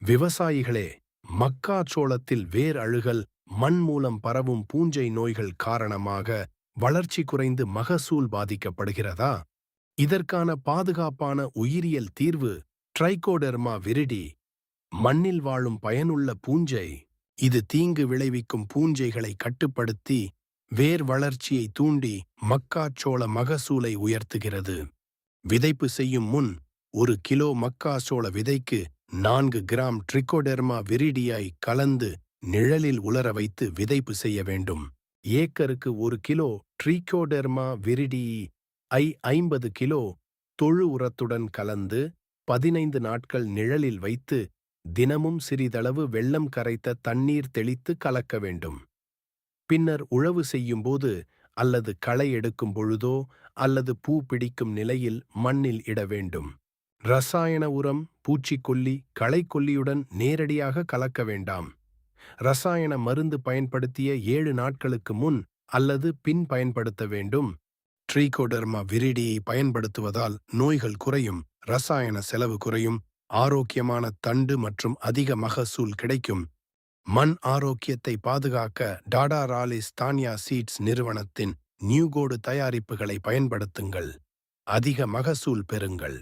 விவசாயிகளே, மக்காச்சோளத்தில் வேர் அழுகல், மண் மூலம் பரவும் பூஞ்சை நோய்கள் காரணமாக வளர்ச்சி குறைந்து மகசூல் பாதிக்கப்படுகிறதா? இதற்கான பாதுகாப்பான உயிரியல் தீர்வு ட்ரைகோடெர்மா விரிடி. மண்ணில் வாழும் பயனுள்ள பூஞ்சை. இது தீங்கு விளைவிக்கும் பூஞ்சைகளை கட்டுப்படுத்தி வேர் வளர்ச்சியை தூண்டி மக்காச்சோள மகசூலை உயர்த்துகிறது. விதைப்பு செய்யும் முன் 1 கிலோ மக்காச்சோள விதைக்கு 4 கிராம் ட்ரிகோடெர்மா விரிடியை கலந்து நிழலில் உலர வைத்து விதைப்பு செய்ய வேண்டும். ஏக்கருக்கு 1 கிலோ ட்ரிகோடெர்மா விரிடி ஐ 50 கிலோ தொழு உரத்துடன் கலந்து 15 நாட்கள் நிழலில் வைத்து தினமும் சிறிதளவு வெல்லம் கரைத்த தண்ணீர் தெளித்து கலக்க வேண்டும். பின்னர் உழவு செய்யும்போது அல்லது களை எடுக்கும் பொழுதோ அல்லது பூ பிடிக்கும் நிலையில் மண்ணில் இட வேண்டும். ரசாயன உரம், பூச்சிக்கொல்லி, களைக்கொல்லியுடன் நேரடியாக கலக்க வேண்டாம். ரசாயன மருந்து பயன்படுத்திய 7 நாட்களுக்கு முன் அல்லது பின் பயன்படுத்த வேண்டும். ட்ரைகோடெர்மா விரிடியை பயன்படுத்துவதால் நோய்கள் குறையும், ரசாயன செலவு குறையும், ஆரோக்கியமான தண்டு மற்றும் அதிக மகசூல் கிடைக்கும். மண் ஆரோக்கியத்தை பாதுகாக்க டாடா ராலிஸ் தானியா சீட்ஸ் நிறுவனத்தின் நியூகோடு தயாரிப்புகளை பயன்படுத்துங்கள். அதிக மகசூல் பெறுங்கள்.